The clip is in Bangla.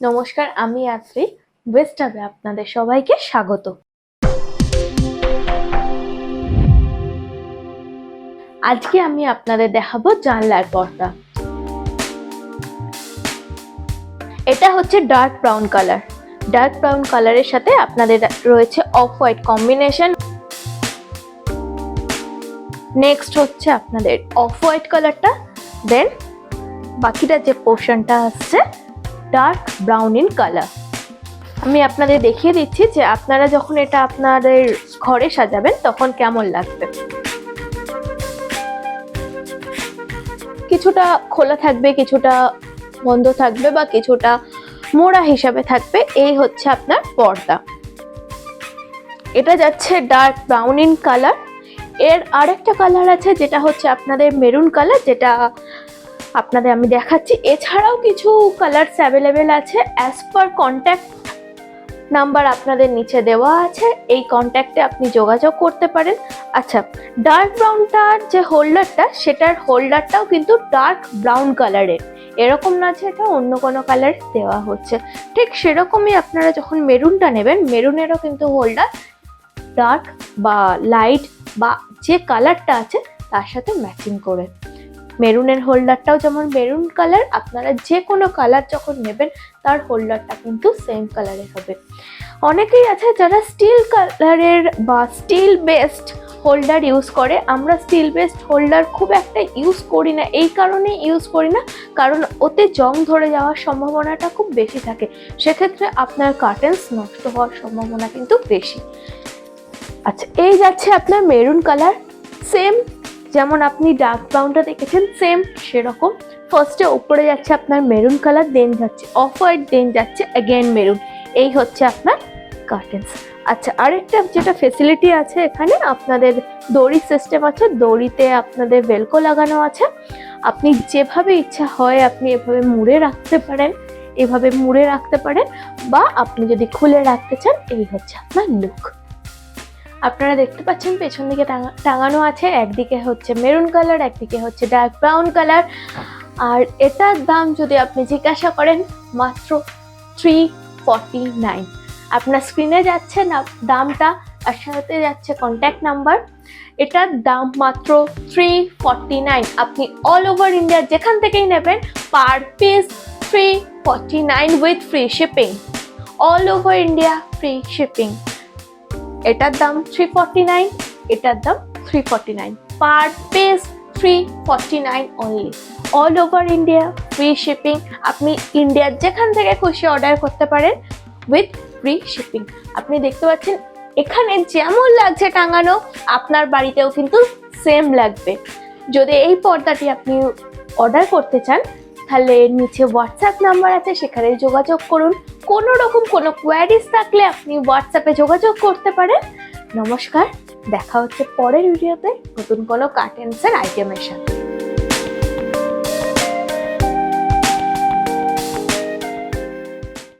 নমস্কার, আমি আত্রি। ওয়েস্ট হাবে আপনাদের সবাইকে স্বাগত। আজকে আমি আপনাদের দেখাবো জানলার পর্দা। এটা হচ্ছে dark brown colour. Dark brown কালারের সাথে আপনাদের রয়েছে অফ হোয়াইট কম্বিনেশন। নেক্সট হচ্ছে আপনাদের অফ হোয়াইট কালারটা, দেন বাকিটা যে পোর্শনটা আসছে ডার্ক ব্রাউন ইন কালার। আমি আপনাদের দেখিয়ে দিচ্ছি যে আপনারা যখন এটা আপনাদের ঘরে সাজাবেন তখন কেমন লাগবে। কিছুটা খোলা থাকবে, কিছুটা বন্ধ থাকবে বা কিছুটা মোড়া হিসাবে থাকবে। এই হচ্ছে আপনার পর্দা। এটা যাচ্ছে ডার্ক ব্রাউন ইন কালার। এর আরেকটা কালার আছে যেটা হচ্ছে আপনাদের মেরুন কালার, যেটা আপনাদের আমি দেখাচ্ছি। এছাড়াও কিছু কালারস অ্যাভেলেবেল আছে। অ্যাজ পার কন্ট্যাক্ট নাম্বার আপনাদের নিচে দেওয়া আছে, এই কন্ট্যাক্টে আপনি যোগাযোগ করতে পারেন। আচ্ছা, ডার্ক ব্রাউনটার যে হোল্ডারটা, সেটার হোল্ডারটাও কিন্তু ডার্ক ব্রাউন কালারের। এরকম না যে এটা অন্য কোনো কালার দেওয়া হচ্ছে, ঠিক সেরকমই আপনারা যখন মেরুনটা নেবেন, মেরুনেরও কিন্তু হোল্ডার ডার্ক বা লাইট বা যে কালারটা আছে তার সাথে ম্যাচিং করে। মেরুনের হোল্ডারটাও যেমন মেরুন কালার, আপনারা যে কোনো কালার যখন নেবেন তার হোল্ডারটা কিন্তু সেম কালারের হবে। অনেকেই আছে যারা স্টিল কালারের বা স্টিল বেসড হোল্ডার ইউজ করে। আমরা স্টিল বেসড হোল্ডার খুব একটা ইউজ করি না। এই কারণে ইউজ করি না কারণ ওতে জং ধরে যাওয়ার সম্ভাবনাটা খুব বেশি থাকে। সেক্ষেত্রে আপনার কার্টেন্স নষ্ট হওয়ার সম্ভাবনা কিন্তু বেশি। আচ্ছা, এই যাচ্ছে আপনার মেরুন কালার। সেম যেমন আপনি ডার্ক ব্রাউনটা দেখেছেন, সেম সেরকম। ফার্স্টে উপরে যাচ্ছে আপনার মেরুন কালার, দেন যাচ্ছে অফ হোয়াইট, দেন যাচ্ছে অ্যাগেন মেরুন। এই হচ্ছে আপনার কার্টেন্স। আচ্ছা, আরেকটা যেটা ফেসিলিটি আছে এখানে, আপনাদের দড়ি সিস্টেম আছে। দড়িতে আপনাদের ভেলকো লাগানো আছে। আপনি যেভাবে ইচ্ছা হয় আপনি এভাবে মুড়ে রাখতে পারেন, এভাবে মুড়ে রাখতে পারেন, বা আপনি যদি খুলে রাখতে চান। এই হচ্ছে আপনার লুক। আপনারা দেখতে পাচ্ছেন পেছন দিকে টাঙানো আছে, একদিকে হচ্ছে মেরুন কালার, একদিকে হচ্ছে ডার্ক ব্রাউন কালার। আর এটার দাম যদি আপনি জিজ্ঞাসা করেন, মাত্র 349। আপনার স্ক্রিনে যাচ্ছে না দামটা, আর সাথে যাচ্ছে কন্ট্যাক্ট নাম্বার। এটার দাম মাত্র 349। আপনি অল ওভার ইন্ডিয়া যেখান থেকেই নেবেন, per piece 349 with free shipping. All over India free shipping. এটার দাম 349, এটার দাম 349, per piece 349 only. All over India free shipping. আপনি ইন্ডিয়ার যেখান থেকে খুশি অর্ডার করতে পারেন উইথ ফ্রি শিপিং। আপনি দেখতে পাচ্ছেন এখানে যেমন লাগছে টাঙানো, আপনার বাড়িতেও কিন্তু সেম লাগবে। যদি এই পর্দাটি আপনি অর্ডার করতে চান, তাহলে নিচে হোয়াটসঅ্যাপ নাম্বার আছে, সেখানে যোগাযোগ করুন। কোনো রকম কোনো কোয়ারিজ থাকলে আপনি হোয়াটসঅ্যাপে যোগাযোগ করতে পারেন। নমস্কার, দেখা হচ্ছে পরের ভিডিওতে নতুন কোনো কার্টেন্সের আইটেমের সাথে।